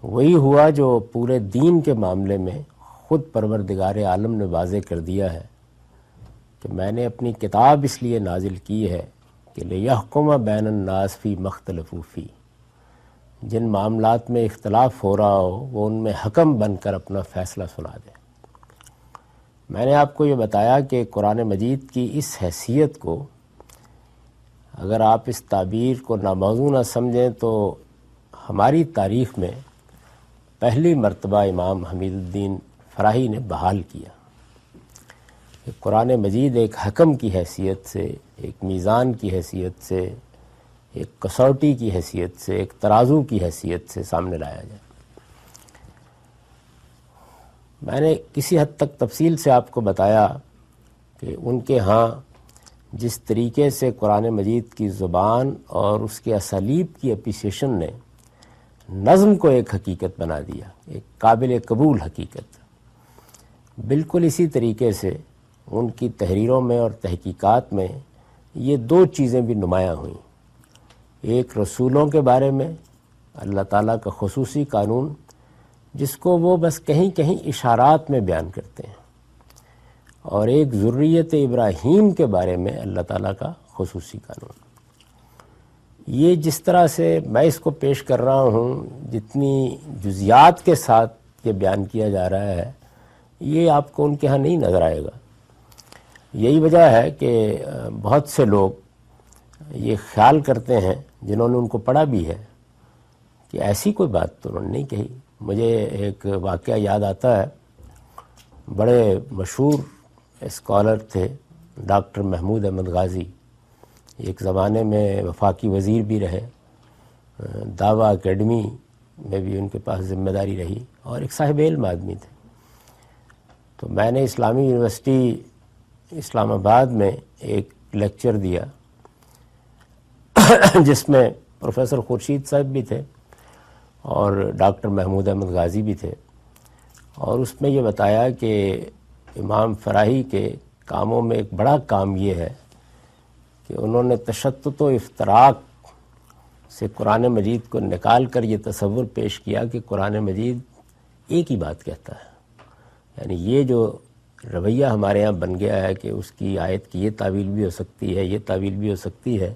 وہی ہوا جو پورے دین کے معاملے میں خود پروردگار عالم نے واضح کر دیا ہے کہ میں نے اپنی کتاب اس لیے نازل کی ہے کہ لِیَحْکُمَ بَيْنَ النَّاسِ فِی مَا اخْتَلَفُوا فِیہ، جن معاملات میں اختلاف ہو رہا ہو وہ ان میں حکم بن کر اپنا فیصلہ سنا دے۔ میں نے آپ کو یہ بتایا کہ قرآن مجید کی اس حیثیت کو اگر آپ اس تعبیر کو ناموزوں نہ سمجھیں تو ہماری تاریخ میں پہلی مرتبہ امام حمید الدین فراہی نے بحال کیا کہ قرآن مجید ایک حکم کی حیثیت سے، ایک میزان کی حیثیت سے، ایک کسوٹی کی حیثیت سے، ایک ترازو کی حیثیت سے سامنے لایا جائے۔ میں نے کسی حد تک تفصیل سے آپ کو بتایا کہ ان کے ہاں جس طریقے سے قرآن مجید کی زبان اور اس کے اسالیب کی اپریسیشن نے نظم کو ایک حقیقت بنا دیا، ایک قابل قبول حقیقت، بالکل اسی طریقے سے ان کی تحریروں میں اور تحقیقات میں یہ دو چیزیں بھی نمایاں ہوئیں۔ ایک رسولوں کے بارے میں اللہ تعالیٰ کا خصوصی قانون جس کو وہ بس کہیں کہیں اشارات میں بیان کرتے ہیں، اور ایک ذریت ابراہیم کے بارے میں اللہ تعالیٰ کا خصوصی قانون۔ یہ جس طرح سے میں اس کو پیش کر رہا ہوں، جتنی جزیات کے ساتھ یہ بیان کیا جا رہا ہے، یہ آپ کو ان کے ہاں نہیں نظر آئے گا۔ یہی وجہ ہے کہ بہت سے لوگ یہ خیال کرتے ہیں جنہوں نے ان کو پڑھا بھی ہے کہ ایسی کوئی بات تو انہوں نے نہیں کہی۔ مجھے ایک واقعہ یاد آتا ہے، بڑے مشہور اسکالر تھے ڈاکٹر محمود احمد غازی، ایک زمانے میں وفاقی وزیر بھی رہے، دعویٰ اکیڈمی میں بھی ان کے پاس ذمہ داری رہی، اور ایک صاحب علم آدمی تھے۔ تو میں نے اسلامی یونیورسٹی اسلام آباد میں ایک لیکچر دیا جس میں پروفیسر خورشید صاحب بھی تھے اور ڈاکٹر محمود احمد غازی بھی تھے، اور اس میں یہ بتایا کہ امام فراہی کے کاموں میں ایک بڑا کام یہ ہے کہ انہوں نے تشتت و افتراق سے قرآن مجید کو نکال کر یہ تصور پیش کیا کہ قرآن مجید ایک ہی بات کہتا ہے۔ یعنی یہ جو رویہ ہمارے ہاں بن گیا ہے کہ اس کی آیت کی یہ تعویل بھی ہو سکتی ہے، یہ تعویل بھی ہو سکتی ہے،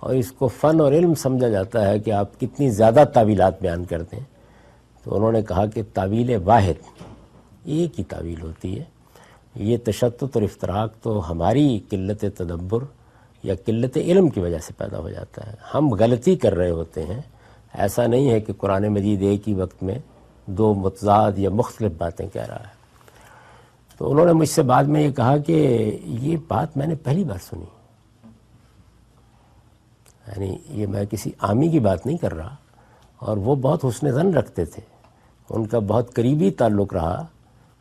اور اس کو فن اور علم سمجھا جاتا ہے کہ آپ کتنی زیادہ تعویلات بیان کرتے ہیں۔ تو انہوں نے کہا کہ تعویل واحد ایک ہی تعویل ہوتی ہے۔ یہ تشتت اور افتراق تو ہماری قلت تدبر یا قلت علم کی وجہ سے پیدا ہو جاتا ہے۔ ہم غلطی کر رہے ہوتے ہیں، ایسا نہیں ہے کہ قرآن مجید ایک ہی وقت میں دو متضاد یا مختلف باتیں کہہ رہا ہے۔ تو انہوں نے مجھ سے بعد میں یہ کہا کہ یہ بات میں نے پہلی بار سنی، یعنی یہ میں کسی عامی کی بات نہیں کر رہا، اور وہ بہت حسن ظن رکھتے تھے، ان کا بہت قریبی تعلق رہا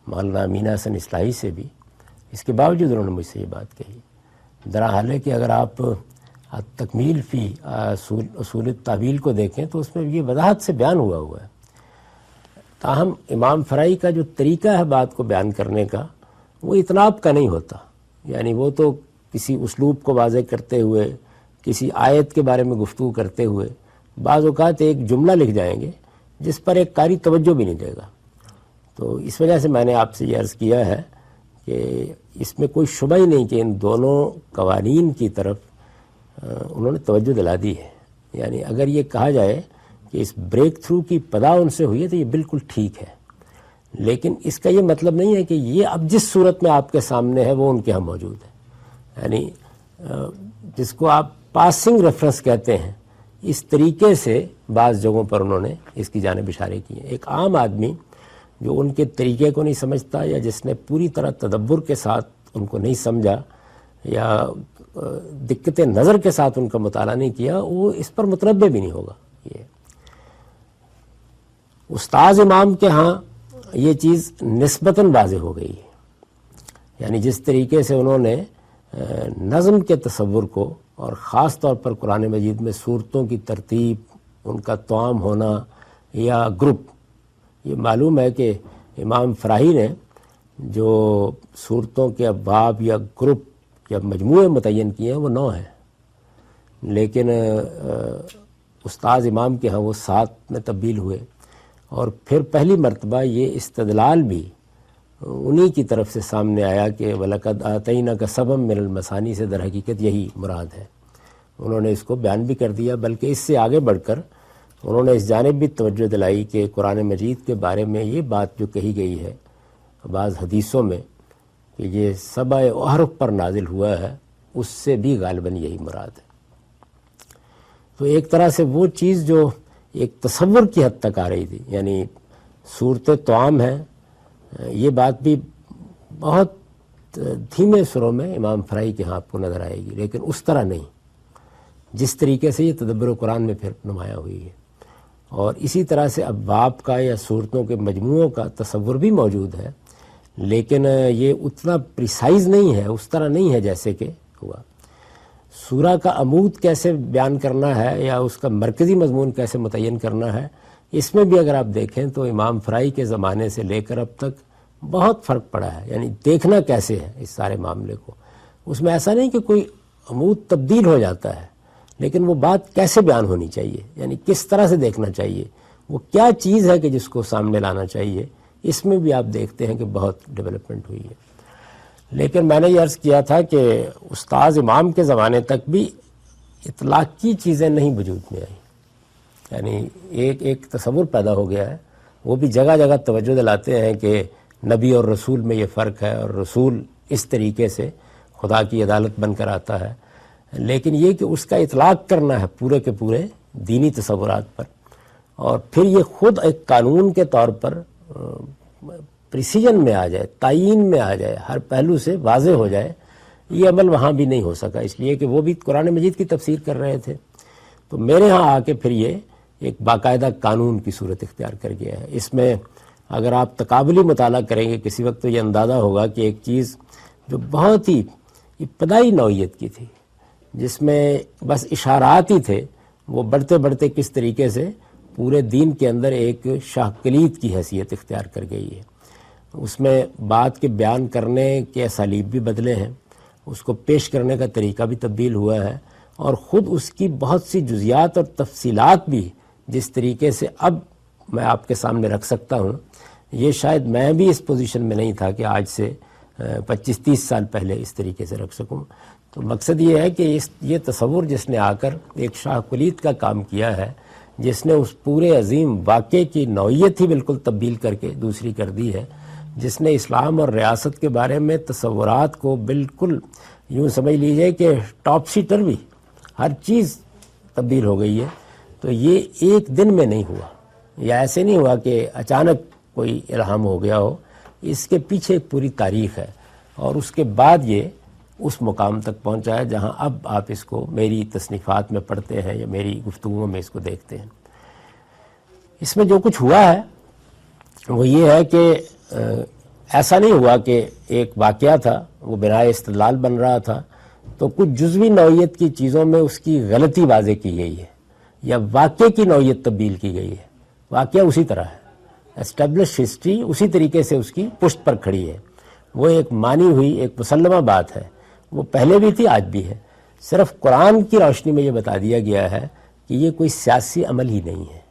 مولانا امین حسن اصلاحی سے بھی، اس کے باوجود انہوں نے مجھ سے یہ بات کہی۔ درحال ہے کہ اگر آپ تکمیل فی اصول التعویل کو دیکھیں تو اس میں یہ وضاحت سے بیان ہوا ہے۔ تاہم امام فراہی کا جو طریقہ ہے بات کو بیان کرنے کا وہ اطناب کا نہیں ہوتا، یعنی وہ تو کسی اسلوب کو واضح کرتے ہوئے، کسی آیت کے بارے میں گفتگو کرتے ہوئے بعض اوقات ایک جملہ لکھ جائیں گے جس پر ایک قاری توجہ بھی نہیں دے گا۔ تو اس وجہ سے میں نے آپ سے یہ عرض کیا ہے کہ اس میں کوئی شبہ ہی نہیں کہ ان دونوں قوانین کی طرف انہوں نے توجہ دلا دی ہے۔ یعنی اگر یہ کہا جائے کہ اس بریک تھرو کی پدا ان سے ہوئی ہے تو یہ بالکل ٹھیک ہے، لیکن اس کا یہ مطلب نہیں ہے کہ یہ اب جس صورت میں آپ کے سامنے ہے وہ ان کے ہاں موجود ہے۔ یعنی جس کو آپ پاسنگ ریفرنس کہتے ہیں، اس طریقے سے بعض جگہوں پر انہوں نے اس کی جانب اشارے کیے۔ ایک عام آدمی جو ان کے طریقے کو نہیں سمجھتا، یا جس نے پوری طرح تدبر کے ساتھ ان کو نہیں سمجھا یا دقت نظر کے ساتھ ان کا مطالعہ نہیں کیا، وہ اس پر متنبع بھی نہیں ہوگا۔ یہ استاذ امام کے ہاں یہ چیز نسبتاً واضح ہو گئی ہے، یعنی جس طریقے سے انہوں نے نظم کے تصور کو، اور خاص طور پر قرآن مجید میں صورتوں کی ترتیب، ان کا توام ہونا یا گروپ، یہ معلوم ہے کہ امام فراہی نے جو صورتوں کے ابواب یا گروپ یا مجموعے متعین کیے ہیں وہ 9 ہیں، لیکن استاذ امام کے ہاں وہ 7 میں تبدیل ہوئے، اور پھر پہلی مرتبہ یہ استدلال بھی انہی کی طرف سے سامنے آیا کہ وَلَقَدْ آتَيْنَاكَ سَبْعًا مِنَ الْمَثَانِي سے در حقیقت یہی مراد ہے۔ انہوں نے اس کو بیان بھی کر دیا، بلکہ اس سے آگے بڑھ کر انہوں نے اس جانب بھی توجہ دلائی کہ قرآن مجید کے بارے میں یہ بات جو کہی گئی ہے بعض حدیثوں میں کہ یہ 7 احرف پر نازل ہوا ہے، اس سے بھی غالباً یہی مراد ہے۔ تو ایک طرح سے وہ چیز جو ایک تصور کی حد تک آ رہی تھی، یعنی صورت طعام ہے، یہ بات بھی بہت دھیمے سروں میں امام فرائی کے ہاں آپ کو نظر آئے گی، لیکن اس طرح نہیں جس طریقے سے یہ تدبر قرآن میں پھر نمایاں ہوئی ہے۔ اور اسی طرح سے ابواب کا یا صورتوں کے مجموعوں کا تصور بھی موجود ہے، لیکن یہ اتنا پریسائز نہیں ہے، اس طرح نہیں ہے جیسے کہ ہوا۔ سورہ کا عمود کیسے بیان کرنا ہے یا اس کا مرکزی مضمون کیسے متعین کرنا ہے، اس میں بھی اگر آپ دیکھیں تو امام فرائی کے زمانے سے لے کر اب تک بہت فرق پڑا ہے، یعنی دیکھنا کیسے ہے اس سارے معاملے کو۔ اس میں ایسا نہیں کہ کوئی عمود تبدیل ہو جاتا ہے، لیکن وہ بات کیسے بیان ہونی چاہیے، یعنی کس طرح سے دیکھنا چاہیے، وہ کیا چیز ہے کہ جس کو سامنے لانا چاہیے، اس میں بھی آپ دیکھتے ہیں کہ بہت ڈیولپمنٹ ہوئی ہے۔ لیکن میں نے یہ عرض کیا تھا کہ استاذ امام کے زمانے تک بھی اطلاق کی چیزیں نہیں وجود میں آئیں، یعنی ایک تصور پیدا ہو گیا ہے۔ وہ بھی جگہ جگہ توجہ دلاتے ہیں کہ نبی اور رسول میں یہ فرق ہے، اور رسول اس طریقے سے خدا کی عدالت بن کر آتا ہے، لیکن یہ کہ اس کا اطلاق کرنا ہے پورے کے پورے دینی تصورات پر، اور پھر یہ خود ایک قانون کے طور پر پریسیجن میں آ جائے، تعین میں آ جائے، ہر پہلو سے واضح ہو جائے، یہ عمل وہاں بھی نہیں ہو سکا، اس لیے کہ وہ بھی قرآن مجید کی تفسیر کر رہے تھے۔ تو میرے ہاں آ کے پھر یہ ایک باقاعدہ قانون کی صورت اختیار کر گیا ہے۔ اس میں اگر آپ تقابلی مطالعہ کریں گے کسی وقت تو یہ اندازہ ہوگا کہ ایک چیز جو بہت ہی ابتدائی نوعیت کی تھی، جس میں بس اشارات ہی تھے، وہ بڑھتے بڑھتے کس طریقے سے پورے دین کے اندر ایک شاہ کلید کی حیثیت اختیار کر گئی ہے۔ اس میں بات کے بیان کرنے کے اسالیب بھی بدلے ہیں، اس کو پیش کرنے کا طریقہ بھی تبدیل ہوا ہے، اور خود اس کی بہت سی جزیات اور تفصیلات بھی جس طریقے سے اب میں آپ کے سامنے رکھ سکتا ہوں، یہ شاید میں بھی اس پوزیشن میں نہیں تھا کہ آج سے 25-30 سال پہلے اس طریقے سے رکھ سکوں۔ تو مقصد یہ ہے کہ یہ تصور جس نے آ کر ایک شاہ کلید کا کام کیا ہے، جس نے اس پورے عظیم واقعے کی نوعیت ہی بالکل تبدیل کر کے دوسری کر دی ہے، جس نے اسلام اور ریاست کے بارے میں تصورات کو بالکل یوں سمجھ لیجئے کہ ٹاپ سیٹر بھی ہر چیز تبدیل ہو گئی ہے، تو یہ ایک دن میں نہیں ہوا، یا ایسے نہیں ہوا کہ اچانک کوئی الہام ہو گیا ہو، اس کے پیچھے ایک پوری تاریخ ہے، اور اس کے بعد یہ اس مقام تک پہنچا ہے جہاں اب آپ اس کو میری تصنیفات میں پڑھتے ہیں یا میری گفتگوؤں میں اس کو دیکھتے ہیں۔ اس میں جو کچھ ہوا ہے وہ یہ ہے کہ ایسا نہیں ہوا کہ ایک واقعہ تھا، وہ بنائے استدلال بن رہا تھا، تو کچھ جزوی نوعیت کی چیزوں میں اس کی غلطی واضح کی گئی ہے، یا واقعے کی نوعیت تبدیل کی گئی ہے۔ واقعہ اسی طرح ہے، اسٹیبلش ہسٹری اسی طریقے سے اس کی پشت پر کھڑی ہے، وہ ایک مانی ہوئی ایک مسلمہ بات ہے، وہ پہلے بھی تھی آج بھی ہے، صرف قرآن کی روشنی میں یہ بتا دیا گیا ہے کہ یہ کوئی سیاسی عمل ہی نہیں ہے،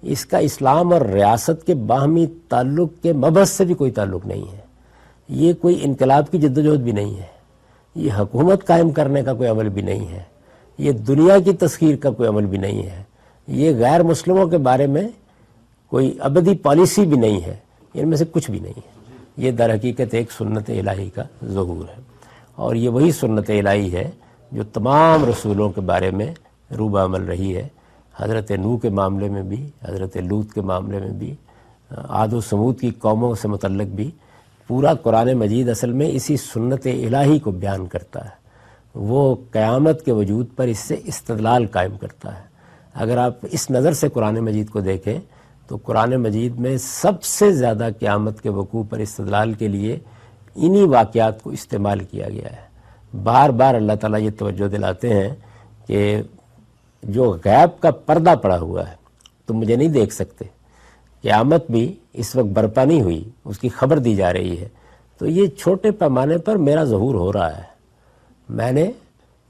اس کا اسلام اور ریاست کے باہمی تعلق کے مبحث سے بھی کوئی تعلق نہیں ہے، یہ کوئی انقلاب کی جدوجہد بھی نہیں ہے، یہ حکومت قائم کرنے کا کوئی عمل بھی نہیں ہے، یہ دنیا کی تسخیر کا کوئی عمل بھی نہیں ہے، یہ غیر مسلموں کے بارے میں کوئی ابدی پالیسی بھی نہیں ہے، ان میں سے کچھ بھی نہیں ہے۔ یہ در حقیقت ایک سنت الہی کا ظہور ہے، اور یہ وہی سنت الہی ہے جو تمام رسولوں کے بارے میں روبہ عمل رہی ہے، حضرت نوح کے معاملے میں بھی، حضرت لوط کے معاملے میں بھی، عاد و سمود کی قوموں سے متعلق بھی۔ پورا قرآن مجید اصل میں اسی سنت الہی کو بیان کرتا ہے، وہ قیامت کے وجود پر اس سے استدلال قائم کرتا ہے۔ اگر آپ اس نظر سے قرآن مجید کو دیکھیں تو قرآن مجید میں سب سے زیادہ قیامت کے وقوع پر استدلال کے لیے انہی واقعات کو استعمال کیا گیا ہے۔ بار بار اللہ تعالیٰ یہ توجہ دلاتے ہیں کہ جو غیب کا پردہ پڑا ہوا ہے تم مجھے نہیں دیکھ سکتے، قیامت بھی اس وقت برپا نہیں ہوئی، اس کی خبر دی جا رہی ہے، تو یہ چھوٹے پیمانے پر میرا ظہور ہو رہا ہے۔ میں نے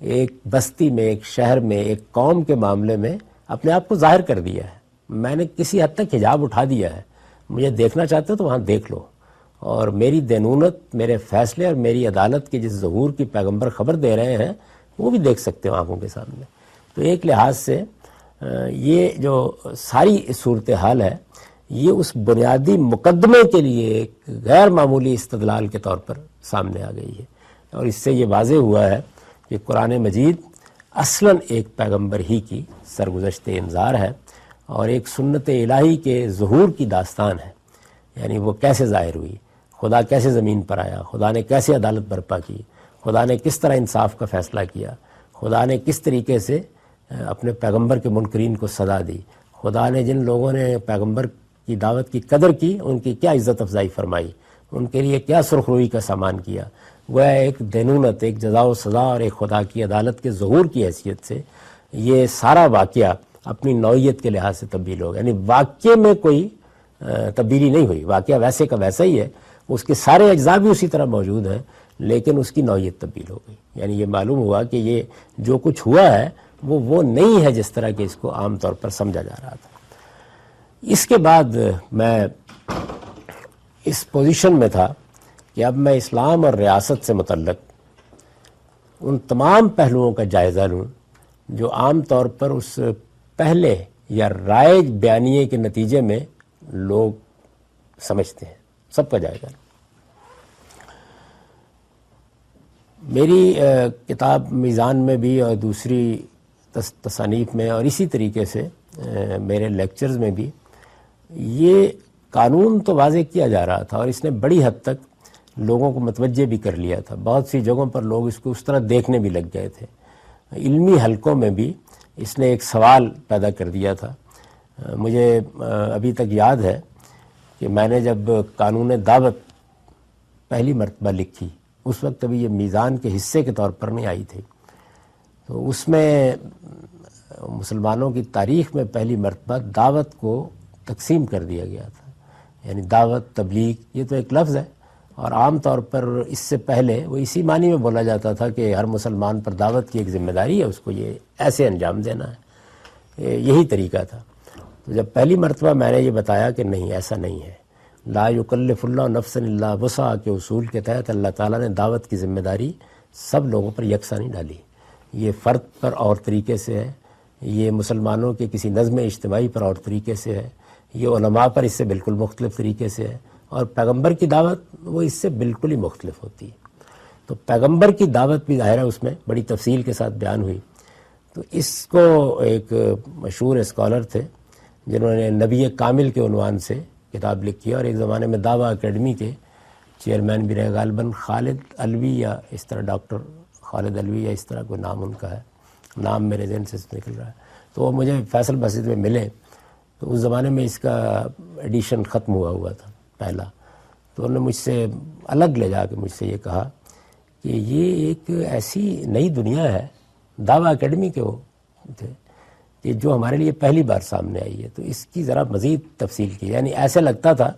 ایک بستی میں، ایک شہر میں، ایک قوم کے معاملے میں اپنے آپ کو ظاہر کر دیا ہے، میں نے کسی حد تک حجاب اٹھا دیا ہے. مجھے دیکھنا چاہتے ہو تو وہاں دیکھ لو, اور میری دینونت, میرے فیصلے اور میری عدالت کے جس ظہور کی پیغمبر خبر دے رہے ہیں وہ بھی دیکھ سکتے ہو آنکھوں کے سامنے. تو ایک لحاظ سے یہ جو ساری صورتحال ہے یہ اس بنیادی مقدمے کے لیے ایک غیر معمولی استدلال کے طور پر سامنے آ گئی ہے, اور اس سے یہ واضح ہوا ہے کہ قرآن مجید اصلاً ایک پیغمبر ہی کی سرگزشت انذار ہے اور ایک سنت الہی کے ظہور کی داستان ہے. یعنی وہ کیسے ظاہر ہوئی, خدا کیسے زمین پر آیا, خدا نے کیسے عدالت برپا کی, خدا نے کس طرح انصاف کا فیصلہ کیا, خدا نے کس طریقے سے اپنے پیغمبر کے منکرین کو سزا دی, خدا نے جن لوگوں نے پیغمبر کی دعوت کی قدر کی ان کی کیا عزت افزائی فرمائی, ان کے لیے کیا سرخ روئی کا سامان کیا. وہ ایک دینونت, ایک جزا و سزا اور ایک خدا کی عدالت کے ظہور کی حیثیت سے یہ سارا واقعہ اپنی نوعیت کے لحاظ سے تبدیل ہو گیا. یعنی واقعے میں کوئی تبدیلی نہیں ہوئی, واقعہ ویسے کا ویسا ہی ہے, اس کے سارے اجزاء بھی اسی طرح موجود ہیں, لیکن اس کی نوعیت تبدیل ہو گئی. یعنی یہ معلوم ہوا کہ یہ جو کچھ ہوا ہے وہ نہیں ہے جس طرح کہ اس کو عام طور پر سمجھا جا رہا تھا. اس کے بعد میں اس پوزیشن میں تھا کہ اب میں اسلام اور ریاست سے متعلق ان تمام پہلوؤں کا جائزہ لوں جو عام طور پر اس پہلے یا رائج بیانیے کے نتیجے میں لوگ سمجھتے ہیں, سب کا جائزہ لوں. میری کتاب میزان میں بھی اور دوسری تصانیف میں اور اسی طریقے سے میرے لیکچرز میں بھی یہ قانون تو واضح کیا جا رہا تھا اور اس نے بڑی حد تک لوگوں کو متوجہ بھی کر لیا تھا. بہت سی جگہوں پر لوگ اس کو اس طرح دیکھنے بھی لگ گئے تھے. علمی حلقوں میں بھی اس نے ایک سوال پیدا کر دیا تھا. مجھے ابھی تک یاد ہے کہ میں نے جب قانون دعوت پہلی مرتبہ لکھی, اس وقت ابھی یہ میزان کے حصے کے طور پر نہیں آئی تھی, تو اس میں مسلمانوں کی تاریخ میں پہلی مرتبہ دعوت کو تقسیم کر دیا گیا تھا. یعنی دعوت, تبلیغ, یہ تو ایک لفظ ہے اور عام طور پر اس سے پہلے وہ اسی معنی میں بولا جاتا تھا کہ ہر مسلمان پر دعوت کی ایک ذمہ داری ہے, اس کو یہ ایسے انجام دینا ہے, یہی طریقہ تھا. تو جب پہلی مرتبہ میں نے یہ بتایا کہ نہیں, ایسا نہیں ہے, لا یکلف اللہ نفسا الا وسعہا کے اصول کے تحت اللہ تعالیٰ نے دعوت کی ذمہ داری سب لوگوں پر یکساں نہیں ڈالی. یہ فرد پر اور طریقے سے ہے, یہ مسلمانوں کے کسی نظم اجتماعی پر اور طریقے سے ہے, یہ علماء پر اس سے بالکل مختلف طریقے سے ہے, اور پیغمبر کی دعوت وہ اس سے بالکل ہی مختلف ہوتی ہے. تو پیغمبر کی دعوت بھی ظاہر ہے اس میں بڑی تفصیل کے ساتھ بیان ہوئی. تو اس کو ایک مشہور اسکالر تھے جنہوں نے نبی کامل کے عنوان سے کتاب لکھی اور ایک زمانے میں دعویٰ اکیڈمی کے چیئرمین بھی رہے, غالباً خالد علوی یا اس طرح, ڈاکٹر خالد علوی یا اس طرح کوئی نام ان کا ہے, نام میرے ذہن سے نکل رہا ہے. تو وہ مجھے فیصل مسجد میں ملے, تو اس زمانے میں اس کا ایڈیشن ختم ہوا تھا پہلا. تو انہوں نے مجھ سے الگ لے جا کے مجھ سے یہ کہا کہ یہ ایک ایسی نئی دنیا ہے, دعویٰ اکیڈمی کے وہ تھے, کہ جو ہمارے لیے پہلی بار سامنے آئی ہے, تو اس کی ذرا مزید تفصیل کی. یعنی ایسے لگتا تھا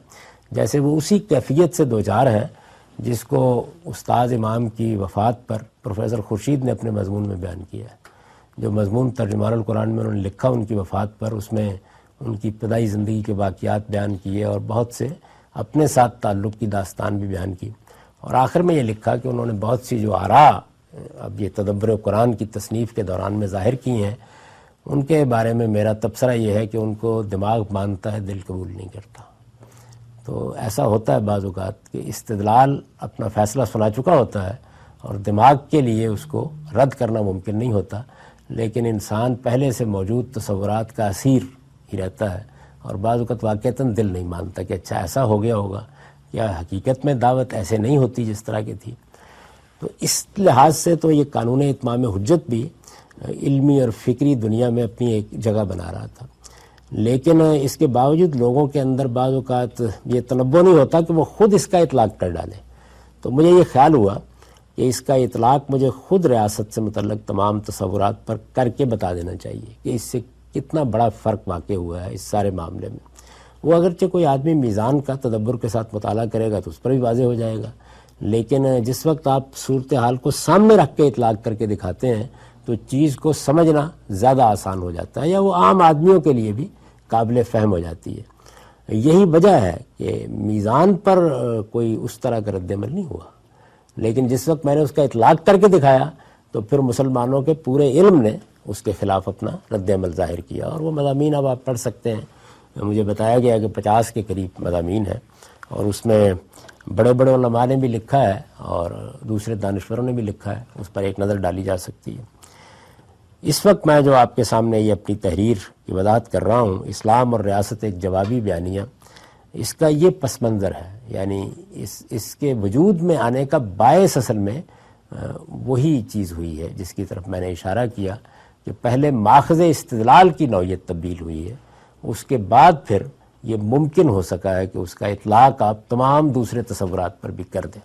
جیسے وہ اسی کیفیت سے دوچار ہیں جس کو استاد امام کی وفات پر پروفیسر خورشید نے اپنے مضمون میں بیان کیا ہے. جو مضمون ترجمان القرآن میں انہوں نے لکھا ان کی وفات پر, اس میں ان کی ابتدائی زندگی کے واقعات بیان کیے اور بہت سے اپنے ساتھ تعلق کی داستان بھی بیان کی, اور آخر میں یہ لکھا کہ انہوں نے بہت سی جو آراء اب یہ تدبر قرآن کی تصنیف کے دوران میں ظاہر کی ہیں, ان کے بارے میں میرا تبصرہ یہ ہے کہ ان کو دماغ مانتا ہے, دل قبول نہیں کرتا. تو ایسا ہوتا ہے بعض اوقات کہ استدلال اپنا فیصلہ سنا چکا ہوتا ہے اور دماغ کے لیے اس کو رد کرنا ممکن نہیں ہوتا, لیکن انسان پہلے سے موجود تصورات کا اسیر ہی رہتا ہے اور بعض اوقات واقعتاً دل نہیں مانتا کہ اچھا ایسا ہو گیا ہوگا, کیا حقیقت میں دعوت ایسے نہیں ہوتی جس طرح کی تھی. تو اس لحاظ سے تو یہ قانون اتمام حجت بھی علمی اور فکری دنیا میں اپنی ایک جگہ بنا رہا تھا, لیکن اس کے باوجود لوگوں کے اندر بعض اوقات یہ تنبؤ نہیں ہوتا کہ وہ خود اس کا اطلاق کر ڈالیں. تو مجھے یہ خیال ہوا کہ اس کا اطلاق مجھے خود ریاست سے متعلق تمام تصورات پر کر کے بتا دینا چاہیے کہ اس سے کتنا بڑا فرق واقع ہوا ہے اس سارے معاملے میں. وہ اگرچہ کوئی آدمی میزان کا تدبر کے ساتھ مطالعہ کرے گا تو اس پر بھی واضح ہو جائے گا, لیکن جس وقت آپ صورتحال کو سامنے رکھ کے اطلاق کر کے دکھاتے ہیں تو چیز کو سمجھنا زیادہ آسان ہو جاتا ہے, یا وہ عام آدمیوں کے لیے بھی قابل فہم ہو جاتی ہے۔ یہی وجہ ہے کہ میزان پر کوئی اس طرح کا رد عمل نہیں ہوا، لیکن جس وقت میں نے اس کا اطلاق کر کے دکھایا تو پھر مسلمانوں کے پورے علم نے اس کے خلاف اپنا رد عمل ظاہر کیا، اور وہ مضامین اب آپ پڑھ سکتے ہیں۔ مجھے بتایا گیا کہ 50 کے قریب مضامین ہیں، اور اس میں بڑے بڑے علماء نے بھی لکھا ہے اور دوسرے دانشوروں نے بھی لکھا ہے، اس پر ایک نظر ڈالی جا سکتی ہے۔ اس وقت میں جو آپ کے سامنے یہ اپنی تحریر کی وضاحت کر رہا ہوں، اسلام اور ریاست ایک جوابی بیانیہ، اس کا یہ پس منظر ہے، یعنی اس کے وجود میں آنے کا باعث اصل میں وہی چیز ہوئی ہے جس کی طرف میں نے اشارہ کیا کہ پہلے ماخذ استدلال کی نوعیت تبدیل ہوئی ہے، اس کے بعد پھر یہ ممکن ہو سکا ہے کہ اس کا اطلاق آپ تمام دوسرے تصورات پر بھی کر دیں۔